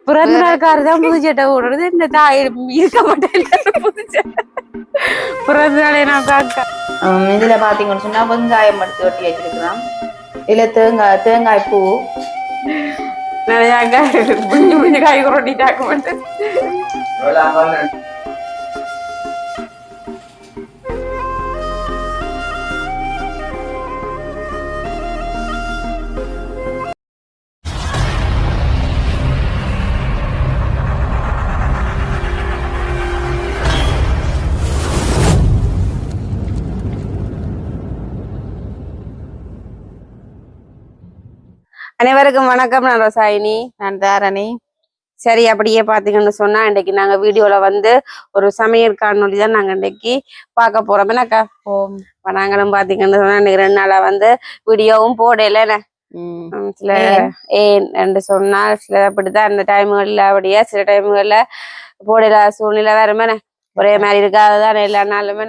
பிறந்த நாளுக்காரர் தான் புது சட்டை போடுறது. இந்த தாய் இருக்க மாட்டேன் புது சட்டை பிறந்த நாளை நான் பார்க்க. இதுல பாத்தீங்கன்னு சொன்னா வெங்காயம் எடுத்து ஒட்டி வச்சிருக்கிறோம். இல்ல தேங்காய் பூ நிறைய புரிஞ்சு காய் கொட்டிட்டாக்க மாட்டேன். அனைவருக்கும் வணக்கம். நான் ரசாயினி. நான் தாரணி. சரி, அப்படியே பாத்தீங்கன்னு சொன்னா இன்னைக்கு நாங்க வீடியோல வந்து ஒரு சமையல் காணொலி தான் நாங்க இன்னைக்கு பார்க்க போறோம். என்னக்கா நாங்களும் பாத்தீங்கன்னு சொன்னா இன்னைக்கு 2 நாளா வந்து வீடியோவும் போடல. சில ஏன்னு சொன்னா சில அப்படித்தான் அந்த டைமுகள்ல அப்படியே சில டைமுகள்ல போடல சூழ்நிலை வேறுமே ஒரே மாதிரி இருக்காதுதான் எல்லா நாளுமே.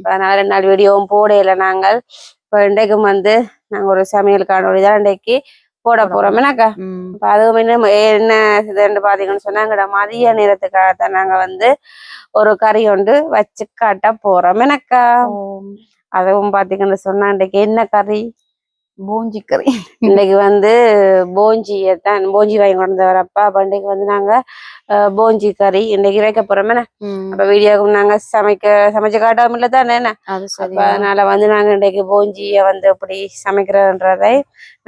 அதனால 2 நாள் வீடியோவும் போடல நாங்கள். இப்ப இன்றைக்கும் வந்து நாங்க ஒரு சமையல் காணொலி தான் இன்றைக்கு போட போறோம். என்னக்கா அதுவும் என்ன இதுன்னு பாத்தீங்கன்னு சொன்னா எங்கட மதிய நேரத்துக்காகத்தான் நாங்க வந்து ஒரு கறி ஒன்று வச்சு காட்ட போறோம். என்னக்கா அதுவும் பாத்தீங்கன்னு சொன்னா இன்றைக்கு என்ன கறி? போஞ்சி கறி. இன்னைக்கு வந்து போஞ்சியத்தான் போஞ்சி வாங்கி கொண்டு வரப்பா. அப்ப வந்து நாங்க போஞ்சி கறி இன்னைக்கு வைக்க போறோம். அப்ப வீடியோக்கு நாங்க சமைச்சு காட்டாம இல்ல தானே என்ன. அதனால வந்து நாங்க இன்றைக்கு போஞ்சிய வந்து எப்படி சமைக்கிறன்றதை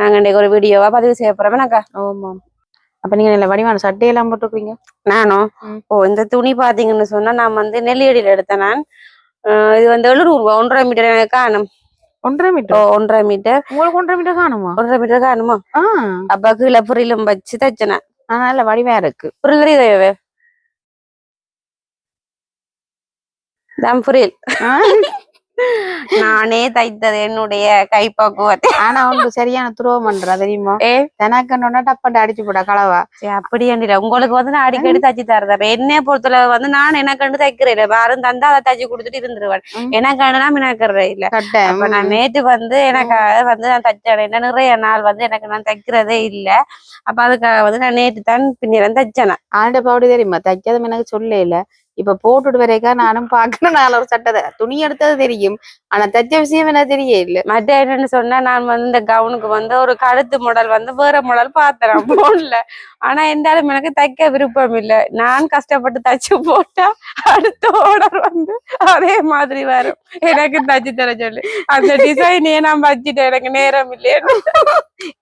நாங்க இன்றைக்கு ஒரு வீடியோவா பதிவு செய்ய போறோம். என்னக்கா அப்ப நீங்க நல்ல வடிவான சட்டையெல்லாம் போட்டுருக்கீங்க. நானும் இந்த துணி பாத்தீங்கன்னு சொன்னா நான் வந்து நெல்லியடியில எடுத்தேன். நான் இது வந்து 700 ரூபாய் 1.5 மீட்டர் எனக்கு காணும். 1.5 மீட்டர்? 1.5 மீட்டர். உங்களுக்கு 1.5 மீட்டர் காணுமா? 1.5 மீட்டர் காணுமா? அப்ப கீழே புரியிலும் வச்சு தச்சன. நல்ல வடிவா இருக்கு. புரியல தான் புரியல். நானே தைத்தது என்னுடைய கைப்பக்குவத்தை. ஆனா ஒன்று சரியான துரோகம் பண்றா தெரியுமா? தனக்கண்ணா டப்பட்டு அடிச்சு போட களவா. அப்படி உங்களுக்கு வந்து நான் அடிக்கடி தச்சு தரேன். என்னைய பொறுத்தளவு வந்து நான் எனக்கு தைக்கிறேன். யாரும் தந்தா அதை தச்சு கொடுத்துட்டு இருந்துருவேன். எனக்கானா மினாக்கிறதே இல்ல. அப்ப நான் நேற்று வந்து எனக்காக வந்து நான் தச்சேன். நிறைய நாள் வந்து எனக்கு நான் தைக்கிறதே இல்ல. அப்ப அதுக்காக வந்து நான் நேற்று தான் பின்னிடம் தைச்சேன். ஆண்ட பாவடி தெரியுமா? தைச்சதும் எனக்கு சொல்ல இல்ல. இப்ப போட்டுட்டு வரைக்கா நானும் பாக்கணும். நான் ஒரு சட்டை துணி எடுத்தது தெரியும். ஆனா தைச்ச விஷயம் என்ன தெரிய இல்ல. மற்ற என்னன்னு சொன்னா நான் வந்து இந்த கவுனுக்கு வந்து ஒரு கழுத்து மாடல் வந்து வேற மாடல் பாத்துறேன் போன்ல. ஆனா எந்தாலும் எனக்கு தைக்க விருப்பம் இல்லை. நான் கஷ்டப்பட்டு தச்சு போட்டா அடுத்த ஆர்டர் வந்து அதே மாதிரி வரும். எனக்கு தச்சு தர சொல்லி அந்த டிசைனையே நான் வச்சுட்டேன். எனக்கு நேரம் இல்லையே.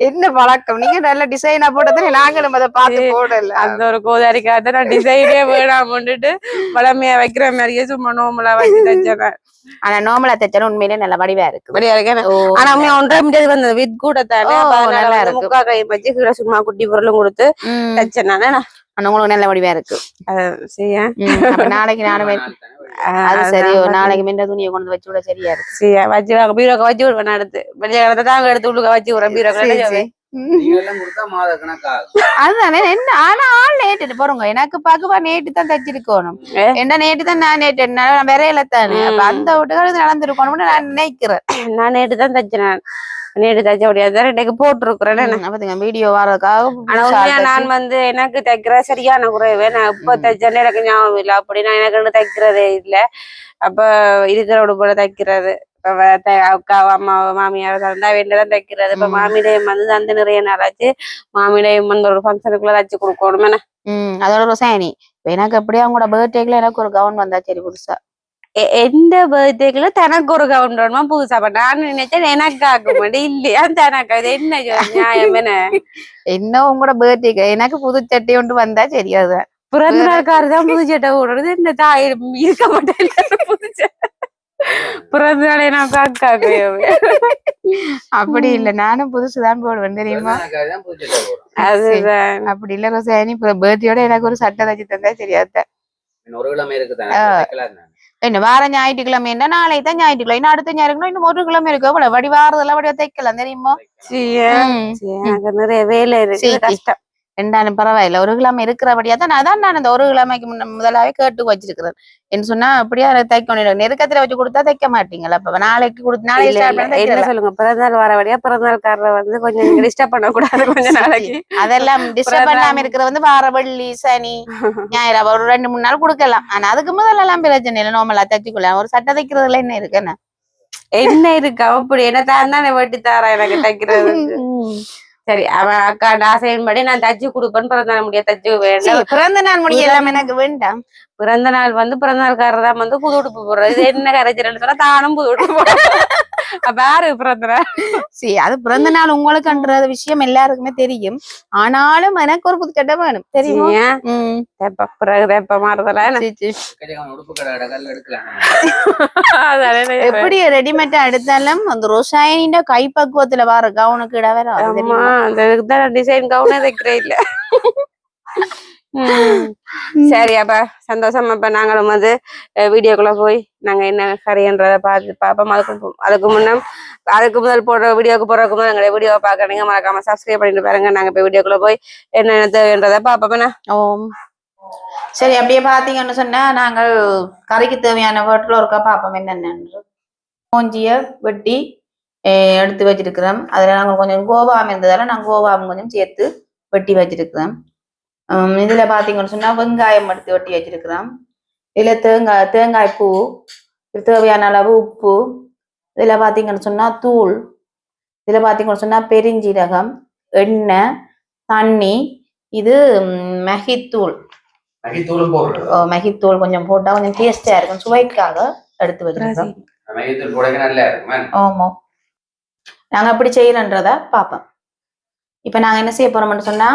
என்ன பழக்கம்? நீங்க நல்ல டிசைனா போட்டதே நாங்களும் அதை பார்த்து போடல. அந்த ஒரு கோதாரிக்காக நான் டிசைனே வேணாம்னுட்டு வளமையா வைக்கிற மாதிரியே சும்மா நோமலா வச்சு தைச்சேன். ஆனா நோமலா தைச்சாலும் உண்மையிலே நல்ல வடிவா இருக்கு. வடிவா இருக்கு. ஆனா 1.5 மீட்டர் வந்து வித் கூட தானே நல்லா இருக்கு. முக்கா கை வச்சு கீழே சும்மா குட்டி பொருளும் கொடுத்து தைச்சேன். நானே உங்களுக்கு நல்ல வடிவா இருக்கு. நாளைக்கு நானும் அது சரி. நாளைக்கு மின்ன துணியை கொண்டு வச்சு விட சரியா இருக்கு. சரியா வச்சு பீரோக்க வச்சு விடுவேன். எடுத்து வெளியே தாங்க எடுத்து உள்ளுக்க வச்சு விடுறேன். பீரோக்க அதுதானே என்ன. ஆனா ஆள் நேட்டு போறோங்க. எனக்கு பாக்குவா நேட்டு தான் தச்சிருக்கணும். என்ன நேட்டு தான் நான் நேட்டு விரையில தானே. அப்ப அந்த வீட்டுக்கு நடந்திருக்கணும்னு நான் நினைக்கிறேன். நான் நேட்டு தான் தச்சினேன். நேட்டு தைச்ச முடியாது. இன்னைக்கு போட்டிருக்கிறேன் வீடியோ வரதுக்காக. நான் வந்து எனக்கு தைக்கிற சரியான குறைவே. நான் இப்ப தைச்சேன்னு எனக்கு ஞாபகம் இல்லை. அப்படி நான் எனக்கு தைக்கிறதே இல்லை. அப்ப இருக்கிற உடுப்புல தைக்கிறது. அக்கா அம்மா மாமியார் இருந்தா வீட்டுலதான் தைக்கிறது. இப்ப மாமிடையும் வந்து அந்த நிறைய நாளாச்சு. மாமிடையும் வந்து ஒரு ஃபங்க்ஷனுக்குள்ள தச்சு கொடுக்கணும். அதோட ரசாயனி எனக்கு எப்படியா அவங்களோட பர்த்டேக்குள்ள எனக்கு ஒரு கவுன் வந்தா சரி புதுசா. எந்த பர்த்டேக்குள்ள தனக்கு ஒரு கவுன் வேணுமா புதுசா? நான் நினைச்சேன் எனக்கு ஆக மாட்டேன். இல்லையா தனக்கு அது என்ன நியாயம்? என்ன உங்களோட பர்த்டேக்கு எனக்கு புது சட்டை ஒன்று வந்தா சரி. அதுதான் பிறந்த நாளுக்காரதான் புது சட்டை போடுறது. இந்த தாய் இருக்க மாட்டேன். புது சட்டை பிறந்த நாளே நான் அப்படி இல்ல. நானும் புதுசுதான் போடுவேன் தெரியுமா? அதுதான் அப்படி இல்ல ரோசாயனி. பர்த்டேயோட எனக்கு ஒரு சட்டை தச்சு தந்தா சரியாத்த. என்ன வார ஞாயிற்றுக்கிழமை என்ன நாளை தான் ஞாயிற்றுக்கிழமை. இன்னும் அடுத்த ஞாயிற்றுக்கிழமை இன்னும் ஒரு கிழமை இருக்கு. அவ்வளவு வடிவாறுதெல்லாம் வடிவா தைக்கலாம் தெரியுமா? நிறைய வேலை இருக்கு. கஷ்டம். ரெண்டாலும் பரவாயில்ல, ஒரு கிழமை இருக்கிறபடியா தான் அதான் நான் அந்த ஒரு கிழமைக்கு முதலாவே கேட்டு வச்சிருக்கிறேன். என்ன சொன்னா அப்படியே தைக்க நெருக்கத்துல வச்சு கொடுத்தா தைக்க மாட்டீங்களா? அப்ப நாளைக்கு கொடுத்து நாளைக்கு start பண்ணா என்ன தைக்கலாம். சொல்லுங்க, பிறந்தநாள் வரபடியா பிறந்தநாள்காரரை வந்து கொஞ்சம் டிஸ்டர்ப் பண்ணக்கூடாது கொஞ்ச நாளைக்கு. அதெல்லாம் டிஸ்டர்ப் பண்ணாம இருக்கிற வந்து வார வெள்ளி சனி ஞாயிறு ஒரு 2-3 நாள் கொடுக்கலாம். ஆனா அதுக்கு முதல்ல எல்லாம் பிரச்சனை இல்லை, நார்மலா தைச்சிக்கலாம். ஒரு சட்டை தைக்கிறதுல என்ன இருக்கு என்ன என்ன இருக்கு அப்படி என்ன தானே வெட்டி தாரா எனக்கு தைக்கிறதுக்கு. சரி, அவன் அக்கா ஆசையின்படி நான் தச்சு கொடுப்பேன்னு பிறந்தநாள் முடிய தச்சு வேண்டாம். பிறந்த நாள் முடிய எல்லாம் எனக்கு வேண்டாம். பிறந்த நாள் வந்து பிறந்தநாள்காரர் தான் வந்து புது உடுப்பு போடுறது. இது என்ன கரைச்சிரன்னு சொன்னா தானும் புது உடுப்பு போடுறேன். வேறு பிறந்த நாள் சரி, அது பிறந்த நாள் உங்களுக்குன்ற விஷயம் எல்லாருக்குமே தெரியும். ஆனாலும் எனக்கு ஒரு புது சட்டை வேணும் தெரியுமா? எப்படி ரெடிமேட்டா எடுத்தாலும் அந்த ரோஷாயினின் கைப்பக்குவத்துல வர கவுனுக்கு இட வேற டிசைன் கவுனே தைக்கிறே இல்ல. சரி, அப்ப சந்தோஷம். அப்ப நாங்களும் வந்து வீடியோக்குள்ள போய் நாங்க என்ன கறின்றத பார்ப்போம். அதுக்கு முதல் போடுற வீடியோக்கு போறதுக்கு முதல் எங்களுடைய வீடியோவை பார்க்க நீங்க மறக்காம சப்ஸ்கிரைப் பண்ணிட்டு பாருங்க. நாங்க இப்ப வீடியோக்குள்ள போய் என்னென்ன தேவைன்றத பார்ப்போம். ஓம் சரி, அப்படியே பாத்தீங்கன்னு சொன்னா நாங்கள் கறிக்கு தேவையான பொருட்கள் ஒருக்கா பார்ப்போம் என்னென்னு. மூஞ்சிய வெட்டி எடுத்து வச்சிருக்கிறோம். அதுல நாங்கள் கொஞ்சம் கோவாம் இருந்ததால நாங்கள் கோவாம் கொஞ்சம் சேர்த்து வெட்டி வச்சிருக்கிறோம். இதுல பாத்தீங்கன்னு சொன்னா வெங்காயம் எடுத்து வெட்டி வச்சிருக்கிறோம். இதுல தேங்காய் பூ, தேவையான அளவு உப்பு, இதுல பாத்தீங்கன்னு சொன்னா தூள், இதுல பாத்தீங்கன்னு சொன்னா பெருஞ்சீரகம், எண்ணெய், தண்ணி, இது மகித்தூள். மகித்தூள் கொஞ்சம் போட்டா கொஞ்சம் டேஸ்டா இருக்கும், சுவைக்காக எடுத்து வச்சிருக்கோம். ஆமா, நாங்க அப்படி செய்யறன்றத பாப்போம். இப்ப நாங்க என்ன செய்ய போறோம்னு சொன்னா,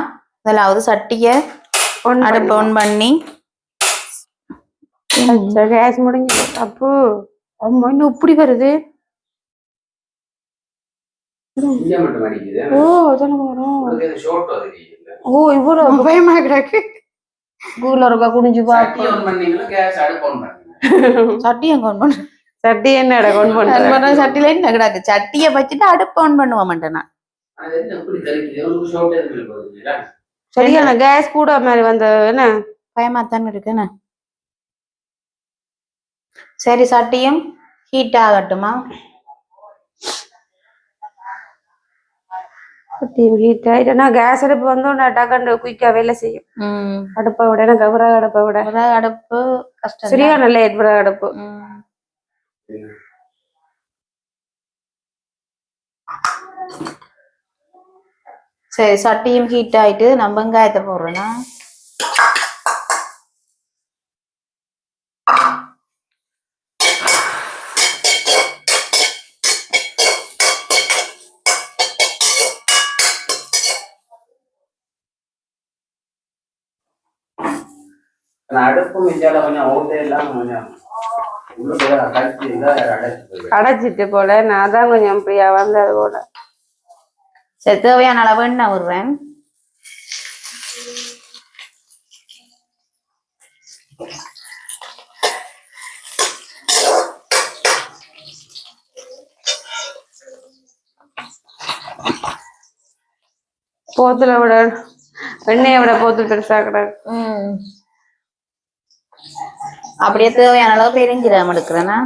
முதலாவது சட்டிய அடுப்பு ஆன் பண்ணி கேஸ் முடிஞ்சு. அப்போ இன்னும் இப்படி வருது. ஓ இவ்வளவு பயமா கிடக்கு. குடிஞ்சு சட்டி எங்க ஆன் பண்ண சட்டி என்ன சட்டில என்ன கிடக்கு? சட்டிய வச்சுட்டு அடுப்பு ஆன் பண்ணுவோம் மாட்டேன். சரியான கேஸ் கூட மாதிரி வந்த என்ன பயமாத்தானே இருக்குன்னு. சரி, சட்டியும் ஹீட் ஆகட்டுமா? ஹீட் ஆயிட்டா கேஸ் அடுப்பு வந்து டக்குன்னு குயிக்கா வேலை செய்யும். அடுப்பை விட எனக்கு விறகு அடுப்பை விட அடுப்பு கஷ்டம். சரியான லேட் விறகு அடுப்பு. சரி, சட்டியும் ஹீட் ஆயிட்டு நம்ம வெங்காயத்தை போடுறோம்னா அடுப்பு மிஞ்சால கொஞ்சம் ஓட்டையெல்லாம் கொஞ்சம் அடைச்சிட்டு போல நான் தான் கொஞ்சம் பிரியா வந்தது போல. சரி, தேவையான அளவு எண்ணெய் விடுறேன். போத்துல விட எண்ணெயை விட போத்து பெருசா கிடக்கு. அப்படியே தேவையான அளவு பெருஞ்சீரகம் எடுக்கிறேன்னா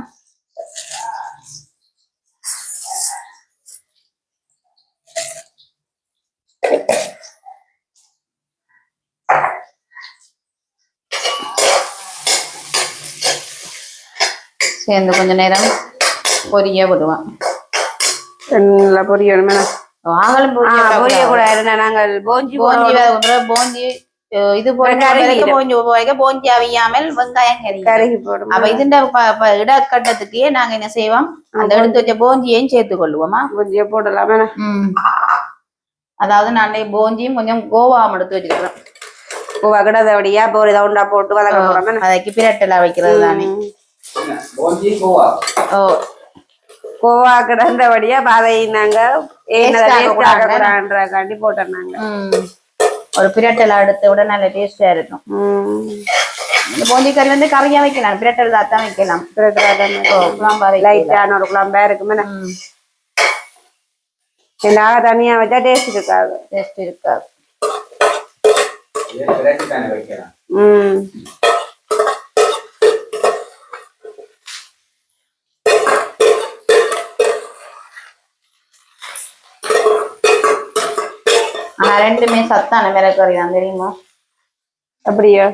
சேர்ந்து கொஞ்ச நேரம் பொரிய விடுவோம். நல்லா பொரியணுமே. வாங்கலும் பொரிய கூட நாங்கள் போஞ்சி போஞ்சி இது போஞ்சி அவியாமல் வெங்காயம் கருகி போடும். அப்ப இதுண்ட இடக்கட்டத்துக்கே நாங்க என்ன செய்வோம், அந்த எடுத்து வச்ச போஞ்சியையும் சேர்த்து கொள்ளுவோமா? போஞ்சிய போடலாமே. அதாவது நான் போஞ்சியும் கொஞ்சம் கோவாம் எடுத்து வச்சிருக்கிறேன். கோவா கிடதபடியா இப்போ ஒரு ரவுண்டா போட்டு வதக்க போறோம். அதைக்கு பிரட்டலா வைக்கிறது தானே. கோவா கிடந்தபடியா அதை நாங்க காண்டி போட்டோம். ஒரு பிரட்டலா எடுத்து விட நல்ல டேஸ்டா இருக்கும். இந்த போஞ்சி கறி வந்து கறியா வைக்கலாம், பிரட்டல் தான் வைக்கலாம். லைட்டான ஒரு குழம்பா இருக்குமே. தனியா வச்சா டேஸ்ட் இருக்காது. விரைச்சி வைக்கலாம். ஆனா ரெண்டுமே சத்தான மிளகறி தான் தெரியுமா? அப்படியா?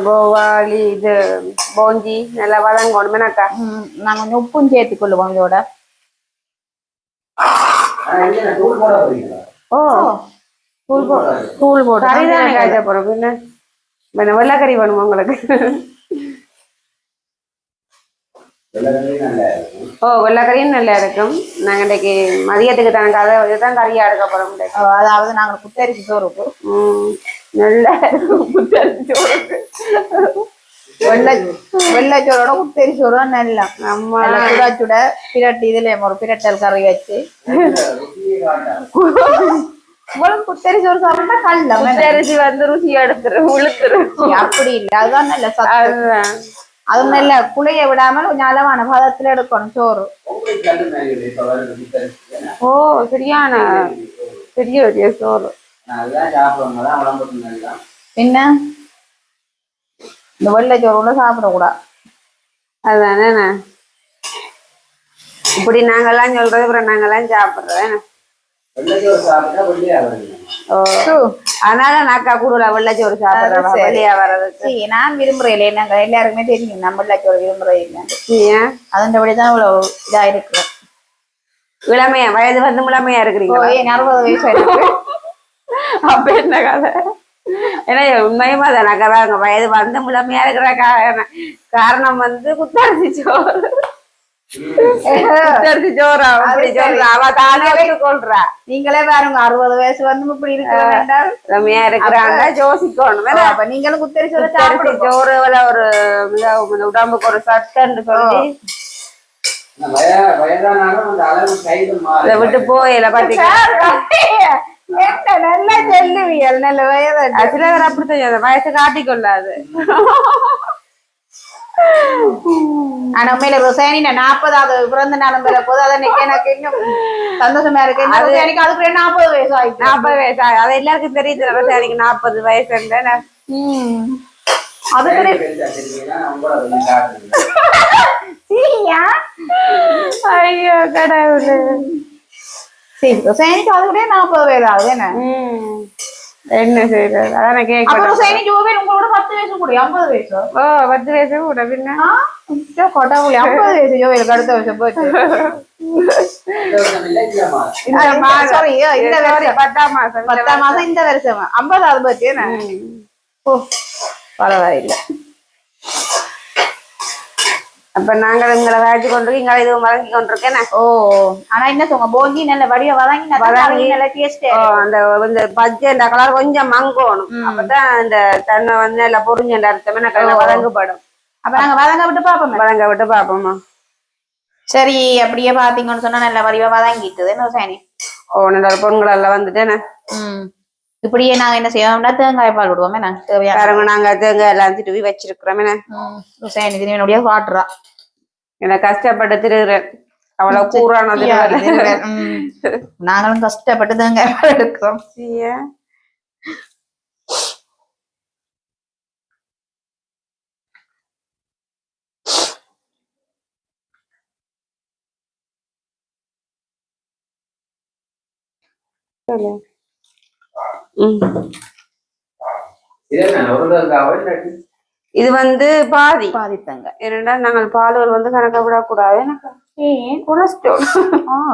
கோவாளி இது போஞ்சி நல்லா வதங்கணுமேனாக்கா. நான் கொஞ்சம் உப்பும் சேர்த்து கொள்ளுவோம் இதோட. ஓ தூள் போட்டு கறிதானே காய்ச்ச போறோம். பின்ன வெள்ளைக்கறி வேணுமா உங்களுக்கு? ஓ வெள்ளைக்கறியும் நல்லா இருக்கும். நாங்க இன்னைக்கு மதியத்துக்கு தானே அதை இதுதான் கறியா எடுக்க போறோம். அதாவது நாங்க குத்தரிசி சோறுக்கு நல்ல குத்தரிசி சோறுக்கு வெள்ளைச்சோரோட குத்தரி சோறு நல்லா சுட சுட பிரட்டு இதுல ஒரு பிரட்டல் கறி வச்சு குத்தரி சோறு சாப்பிட்டா கல்ல குத்தரிசி வந்து ருசி எடுத்துரும் உளுத்துரும். அப்படி இல்லை, அதுதான் நல்ல சத்து. அது நல்ல புளிய விடாம கொஞ்சம் அளவான பதத்துல எடுக்கணும் சோறு. ஓ சரியான பெரிய பெரிய சோறு. என்ன இந்த வெள்ளை சோறு சாப்பிடக்கூடாது. அதுதானே இப்படி நாங்கெல்லாம் சொல்றது. அப்புறம் நாங்கெல்லாம் சாப்பிடுறோம். அதனால நாக்கா கூடுதலா வெள்ளைச்சோறு சாப்பிடுறோம் வெளியா வர்றதுக்கு. நான் விரும்புறேன். நாங்க எல்லாருக்குமே தெரியும் நம்ம வெள்ளைச்சோறு விரும்புறேன். அதன்படிதான் இவ்வளவு இதா இருக்கு. இளமையா வயது வந்து இளமையா இருக்கிறீங்க. 60 வயசு இருக்கு. அப்ப என்ன கதை? ஏன்னா உண்மையுமா அதை நகராங்க. வயது வந்து இளமையா இருக்கிற காரணம் வந்து குத்தரிசி சோறு. குத்தரிசி சோறு அப்படி சொல்றா. அவ தானே கொள்றா. நீங்களே பாருங்க 60 வயசு வந்து இப்படி இருக்கிற இளமையா இருக்கிறாங்க யோசிக்கணும். அப்ப நீங்களும் குத்தரி சோறு சோறு ஒரு உடம்புக்கு ஒரு சத்துன்னு சொல்லி இதை விட்டு போயில பாத்தீங்கன்னா நல்லா செல்லுவியல் நல்ல வயது. சில பேர் அப்படித்தான் வயசு காட்டிக்கொள்ளாது. ஆனா உண்மையில ரோசானி 40வது பிறந்த நாளும் பெற போது அதை எனக்கு இன்னும் சந்தோஷமா இருக்கு. எனக்கு அதுக்கு 40 வயசு ஆயிடுச்சு. 40 வயசு அது எல்லாருக்கும் தெரியுது. ரோசானிக்கு 40 வயசு. ஐயோ கடவுளே. சரி ரோசானிக்கு அதுக்கு 40 வயசு ஆகுது. என்ன செய்யறது? அதான் கேட்க உங்களோட 10 வயசு கூட 50 வயசு. ஓ 10 வயசு கூட பின்ன கொட்டாவுல 50 வயசு ஜோவிலுக்கு அடுத்த வருஷம் போச்சு. இந்த மாசம் இந்த வருஷம் 50வது பத்தி. ஓ பரவாயில்லை. அப்ப நாங்க இங்களை வளர்ச்சி கொண்டிருக்கோம். இங்களை இது வதங்கி கொண்டிருக்கேன். ஓ ஆனா என்ன சொல்லுங்க போஞ்சி நல்ல வடிவ வதங்கி நல்ல டேஸ்ட். அந்த பச்சை இந்த கலர் கொஞ்சம் மங்கணும். அப்பதான் இந்த தன்னை வந்து நல்லா பொறிஞ்ச அர்த்தமே நல்லா வதங்கப்படும். அப்ப நாங்க வதங்க விட்டு பாப்போமா? சரி அப்படியே பாத்தீங்கன்னு சொன்னா நல்ல வடிவா வதங்கிட்டுது. என்ன சாணி? ஓ நல்ல பொருட்கள் எல்லாம் வந்துட்டேன்னு. இப்படியே நாங்க என்ன செய்வோம்னா தேங்காய் பால் விடுவோமே. தேவையான நாங்க தேங்காய் எல்லாம் திருவி வச்சிருக்கிறோமே. என்னுடைய காட்டுறா எனக்கு கஷ்டப்பட்டு திருகிறேன். அவ்வளவு கூறானது. நாங்களும் கஷ்டப்பட்டு தேங்காய் பால் எடுக்கிறோம். இது வந்து பாதி பாதித்தாங்க. ஏன்னா நாங்கள் பால்கள் வந்து கணக்க விடக்கூடாது. கொலஸ்ட்ரால்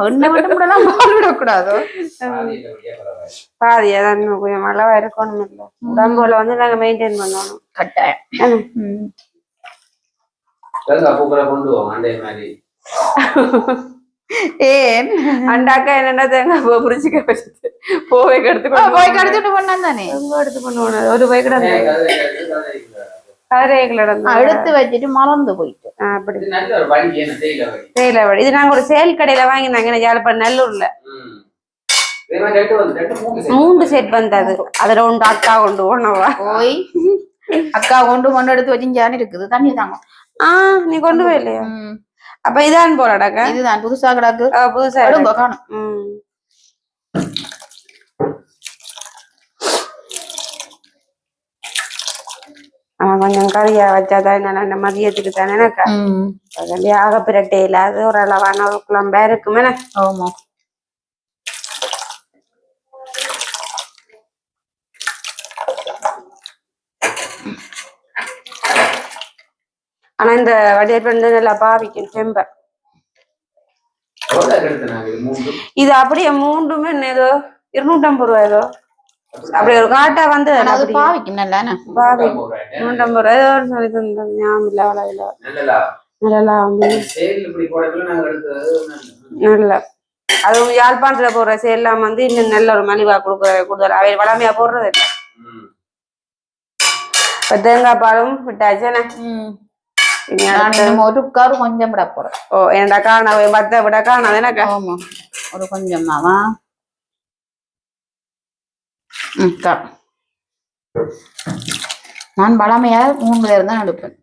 எண்ணெய் மட்டும் விடலாம், பால் விடக்கூடாது. பாதி அதான் கொஞ்சம் அளவா இருக்கணும். இல்லை உடம்புல வந்து நாங்க மெயின்டைன் பண்ணணும் கட்டாயம். ஏன் அண்டாக்கா என்னன்னா தேங்காய் பூ புரிச்சுக்க வச்சுட்டு போய் எடுத்துட்டு பண்ணான் தானே. எடுத்து பண்ணுவோம். ஒரு போய் கிடந்து எடுத்து வச்சுட்டு மறந்து போயிட்டு. அப்படி தேயிலை வடி இது நாங்க ஒரு சேல் கடையில வாங்கினாங்க யாழ்ப்பாணம் நல்லூர்ல. 3 செட் வந்தது. அதுல ஒன்று அக்கா கொண்டு போனவா போய் அக்கா கொண்டு எடுத்து வச்சுஞ்சான்னு இருக்குது. தண்ணி தாங்க. நீ கொண்டு போய் இல்லையா? அப்ப இதான் போறாடாக்கா இதுதான் புதுசா கிடக்கு புதுசா எடுங்க காணும் கொஞ்சம் கறியா வச்சாதான் என்ன மதியத்துக்கு தானேக்கா ஆக பிரட்டே இல்லாத ஒரு அளவான ஒரு குழம்பா இருக்குமே. ஆமா ஆனா இந்த வடிவேல் வந்து நல்லா பாவிக்கும் செம்ப. இது அப்படியே மூன்றுமே ஏதோ 250 ரூபாய் ஏதோ அப்படி ஒரு காட்டா வந்து பாவிக்கும் நல்லா பாவி 250 ரூபாய் ஏதோ சொல்லி தந்த ஞாபகம் இல்ல அவ்வளவு நல்லா நல்ல அதுவும் யாழ்ப்பாணத்துல போடுற சேலாம் வந்து இன்னும் நல்ல ஒரு மலிவா கொடுக்குற அவை வளமையா போடுறது இல்லை. இப்ப தேங்காய் பாலும் விட்டாச்சுன்னா ஒரு காரு கொஞ்சம் விட போறேன். ஓ என்னடா காண பத்த விட காணாது எனக்கா ஒரு கொஞ்சமாவா நான் பழமையா 3 பேர் தான் எடுப்பேன்.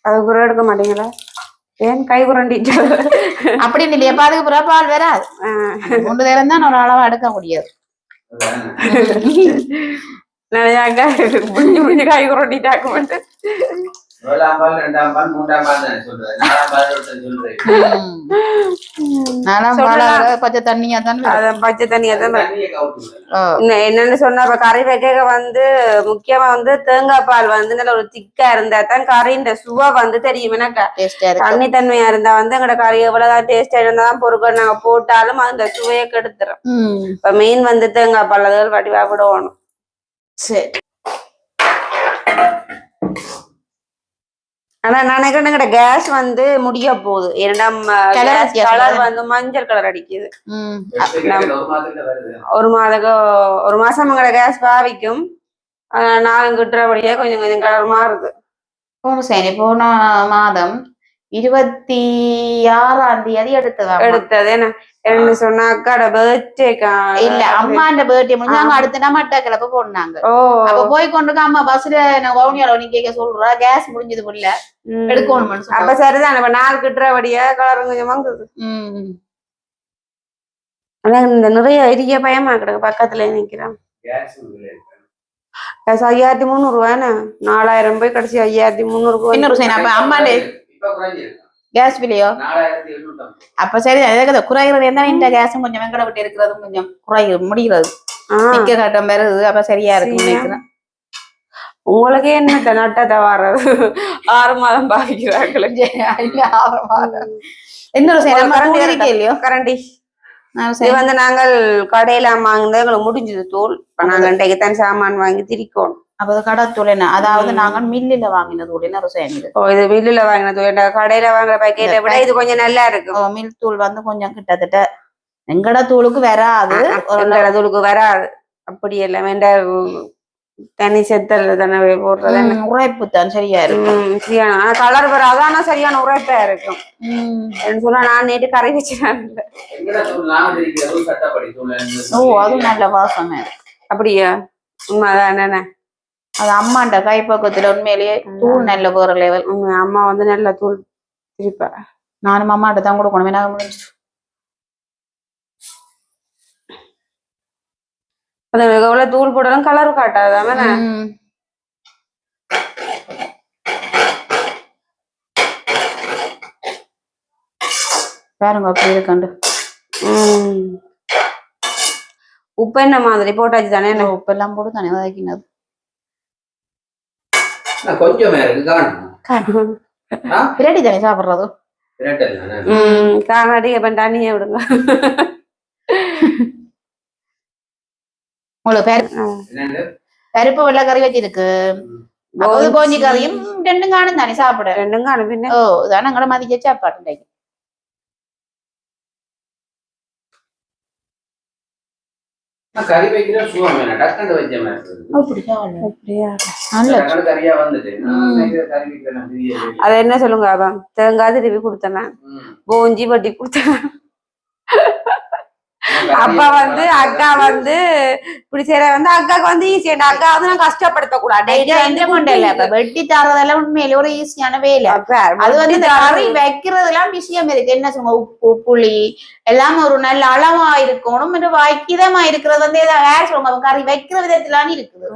அது கூட எடுக்க மாட்டீங்களா? ஏன் கை குரண்டிட்டு அப்படின்னு இல்லையா? அதுக்கு பிறகு பால் வராது. 3 பேரும் தான் ஒரு அளவா எடுக்க முடியாது. புரிஞ்சு கை குரண்டிட்டாக்க மாட்டேன். பச்சை தண்ணியா தான் என்னன்னு சொன்னா கறி வைக்க வந்து முக்கியமா வந்து தேங்காய் பால் வந்து நல்ல ஒரு திக்கா இருந்தா தான் கறின்ற சுவை வந்து தெரியும். எனக்கா தண்ணி தன்மையா இருந்தா வந்து எங்களோட கறி எவ்வளவுதான் டேஸ்டா இருந்தாதான் பொருட்கள் நாங்க போட்டாலும் அந்த சுவையை கெடுத்துரும். இப்ப மீன் வந்து தேங்காய் பால் அது வடிவா விடணும். சரி ஆனா நினைக்கிறேன் கேஸ் வந்து முடிய போகுது. இரண்டாம் கலர் வந்து மஞ்சள் கலர் அடிக்குது. ஒரு மாசம் கேஸ் பாவிக்கும். நானும் கிட்டுறபடியே கொஞ்சம் கொஞ்சம் கலர் மாறுது. சரி போன மாதம் 26ஆம் தேதி எடுத்தது என்ன சொன்னா அக்காட பர்த்டேக்கா இல்ல அம்மாண்ட பர்த்டே முடிஞ்சாங்க. அடுத்த நம்ம கிளப்பு போனாங்க. அப்ப போய் கொண்டு அம்மா பஸ்ல வவுனியால கேட்க சொல்றா கேஸ் முடிஞ்சது புரியல எடுக்கணும். அப்ப சரிதான் இப்ப நாள் கிட்டுறபடியா கலர் கொஞ்சம் வாங்குது. ஆனா இந்த நிறைய இரிய பயமா கிடக்கு பக்கத்துல நிக்கிறான். 5300 ரூபாய்னா 4000 போய் கடைசி 5300 அம்மாண்டே கேஸ் பில்லையோ அப்ப சரி குறைகிறது என்ன கேஸும் கொஞ்சம் வெங்கட விட்டு இருக்கிறது கொஞ்சம் முடிகிறது நிக்க கட்டம் வருது. அப்ப சரியா இருக்கு நினைக்கிறேன். உங்களுக்கே என்ன நட்டத்தை வர்றது 6 மாதம் பாதிக்கிறாங்களே. 6 மாதம் இன்னொரு இல்லையோ கரண்டி இது வந்து நாங்கள் கடையில வாங்கினது எங்களுக்கு முடிஞ்சது தூள். இப்ப நாங்க இன்றைக்குத்தான் சாமான் வாங்கி திரிக்கோம். அப்ப கடத்தூள் என்ன அதாவது நாங்க மில்லுல வாங்கின தூள் என்ன ருசியானது. இது மில்லுல வாங்கின தூள் கடையில வாங்குற பாக்கெட்டை விட இது கொஞ்சம் நல்லா இருக்கு. மில் தூள் வந்து கொஞ்சம் கிட்டத்தட்ட எங்கட தூளுக்கு வராது. எங்கட தூளுக்கு வராது. அப்படி எல்லாம் வேண்ட தனி செத்தல் தானே போடுறது உரைப்பு தான் சரியா இருக்கும். ஆனா கலர் வராது. ஆனா சரியான உரைப்பா இருக்கும். சொன்னா நான் நேற்று கரை வச்சுறேன். அது நல்ல வாசம் அப்படியா? உண்மைதான் என்ன அது அம்மாண்ட கைப்பக்கத்துல உண்மையிலேயே தூள் நல்ல போற லெவல். அம்மா வந்து நல்ல தூள் திரிப்பா. நானும் அம்மாட்ட தான் கொடுக்கணும். என்ன முடிஞ்சு அது எவ்வளவு தூள் போட்டாலும் கலர் காட்டாதாம. பாருங்க அப்படி இருக்காண்டு. உப்பு என்ன மாதிரி போட்டாச்சு தானே? உப்பு எல்லாம் போட்டு தானே வதக்கினது. கொஞ்சம் பிரட்டி தானே சாப்பிடுறது. காணாடி அப்ப தண்ணியை விடுங்க. உங்களுக்கு பருப்பு வெள்ளை கறி வச்சிருக்கு. கோஞ்சி கறியும் 2 காணும் தானே சாப்பிட. 2 காணும் பின்ன. ஓ இதான எங்கட மதிக்க சாப்பாடு. கறி வைக்கிற சுகம் வேணும். டக்குனு வச்ச மாதிரி அது என்ன சொல்லுங்க அவன் தேங்காய் திருவி கொடுத்தேன். கோஞ்சி வட்டி கொடுத்தேன். அப்ப வந்து அக்கா வந்து இப்படி செய்யற வந்து அக்காக்கு வந்து ஈஸி அக்கா வந்து நான் கஷ்டப்படுத்த கூடாது வெட்டி தரதெல்லாம் உண்மையில ஒரு ஈஸியான வேலை. அது வந்து இந்த கறி வைக்கிறதெல்லாம் விஷயம் இருக்கு. என்ன சொல்லுங்க, உப்பு புளி எல்லாம் ஒரு நல்ல அளவா இருக்கணும். வைக்கிதமா இருக்கிறது வந்து யார் சொல்லுங்க, கறி வைக்கிற விதத்திலான இருக்குது.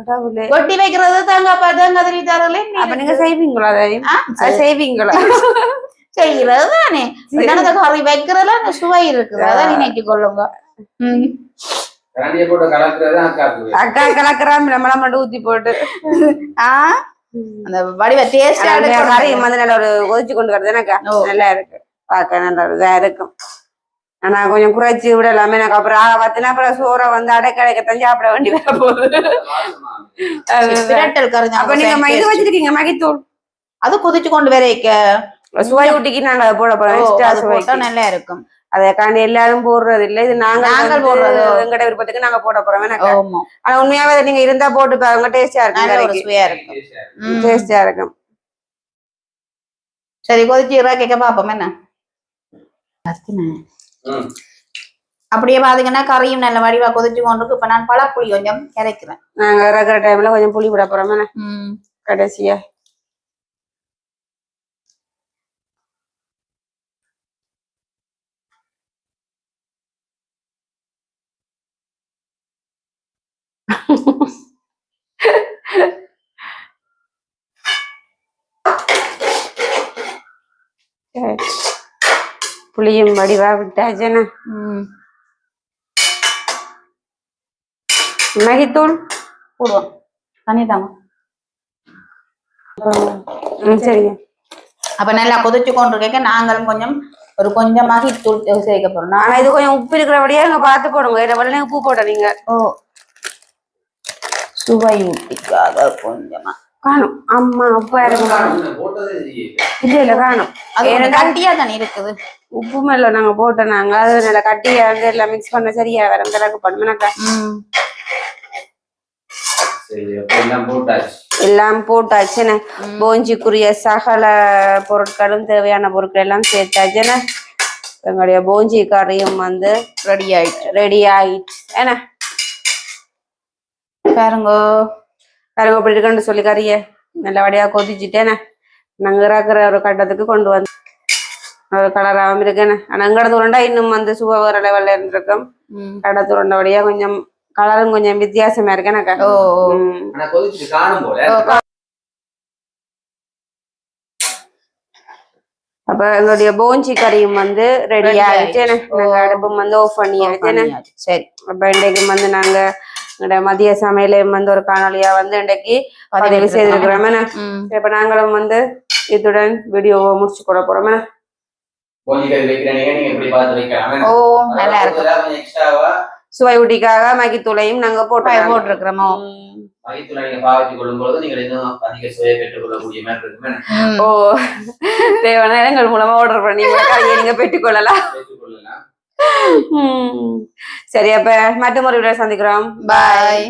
வெட்டி வைக்கிறது தேங்காய் தரல. அப்ப நீங்க செய்வீங்களா? செய்வீங்களா? செய்யறது தானே. கறி வைக்கிறதுல அந்த சுவை இருக்குது. அதான் நினைச்சு கொள்ளுங்க. அக்கா கலக்குறா மிளமளம் மட்டும் ஊத்தி போட்டு அந்த வடிவ டேஸ்ட் கறி வந்து நல்ல ஒரு கொதிச்சு கொண்டு வருது எனக்கா நல்லா இருக்கு. பார்க்க நல்ல இதா இருக்கும். ஆனா கொஞ்சம் குறைச்சி விடலாமே. எனக்கு அப்புறம் பார்த்தீங்கன்னா அப்புறம் சோறை வந்து அடைக்கடைக்கத்தான் சாப்பிட வேண்டி வர போகுது. அப்ப நீங்க இது வச்சிருக்கீங்க மகித்தூள், அது கொதிச்சு கொண்டு வரைக்க சுவை ஊட்டிக்கு நாங்க அதை போட போறோம். நல்லா இருக்கும். அதை காண்டி எல்லாரும் போடுறது இல்ல. இது நாங்கள் போடுறது எங்கட விருப்பத்துக்கு நாங்க போட போறோம். ஆனா உண்மையாவே நீங்க இருந்தா போட்டு பாருங்க. டேஸ்டா இருக்கும். டேஸ்டா இருக்கும். சரி கொதிச்சு கேட்க பாப்போம். என்ன அப்படியே பாத்தீங்கன்னா கறியும் நல்ல வடிவா கொதிச்சு கொண்டு. இப்ப நான் பழப்புளி கொஞ்சம் இறக்கிறேன். நாங்க இறக்குற டைம்ல கொஞ்சம் புளி விட போறோம். கடைசியா புளியும் வடிவா விட்டாச்சுன்னா மகித்தூள் போடுவோம். தண்ணி தாங்க. சரிங்க. அப்ப நல்லா கொதிச்சு கொண்டு இருக்க நாங்களும் கொஞ்சம் ஒரு கொஞ்சமாக தூள் சேர்க்க போறோம். ஆனா இது கொஞ்சம் உப்பு இருக்கிறபடியா நீங்க பார்த்து போடுங்க. இதை உடனே உப்பு போடுறீங்க. சுவை ஊட்டிக்காக கொஞ்சமா காணும். அம்மா உப்பா இருக்கும். இல்ல காணும். அது கட்டியா தானே இருக்குது. உப்பு மேல நாங்க போட்டோம். நாங்க அது நல்லா கட்டியா வந்து எல்லாம் மிக்ஸ் பண்ண சரியா வர அளவுக்கு பண்ணுனாக்கா எல்லாம் போட்டாச்சுன்னு போஞ்சிக்குரிய சகல பொருட்களும் தேவையான பொருட்கள் எல்லாம் சேர்த்தாச்சுன்னு எங்களுடைய போஞ்சி கறியும் வந்து ரெடி ஆயிடுச்சு. ஏன்னா பாருங்க அப்படி இருக்குன்னு சொல்லி கறிய நல்லபடியா கொதிச்சுட்டேனே நாங்க இறக்குற ஒரு கட்டத்துக்கு கொண்டு வந்து ஒரு கலராகவும் இருக்கேன்னு. ஆனா எங்கடத்து உருண்டா இன்னும் வந்து சுவை வேற லெவல்ல இருந்திருக்கும். கடத்து உருண்டபடியா கொஞ்சம் கலரும் கொஞ்சம் வித்தியாசமா இருக்கேனாக்கா. அப்ப எங்களுடைய போஞ்சி கறியும் வந்து ரெடி ஆயிடுச்சேன்னு நாங்க அடுப்பும் வந்து ஆஃப் பண்ணியாச்சேன்னு. சரி அப்ப இன்றைக்கு வந்து நாங்க மதிய சமையலையும் வந்து ஒரு காணொலியா வந்து இன்றைக்கு பதிவு செய்திருக்கிறோம். இப்ப நாங்களும் வந்து இத்துடன் வீடியோவை முடிச்சு கொள்ள போறோம். சுவை ஊட்டிக்காக மகித்தூளையும் நாங்க போட்டிருக்கிறோமோ. தேவையான இடங்கள் மூலமா ஆர்டர் பண்ணி நீங்க பெற்றுக்கொள்ளலாம். சரி அப்ப மற்றொரு வீடியோல சந்திக்கிறோம். பாய்.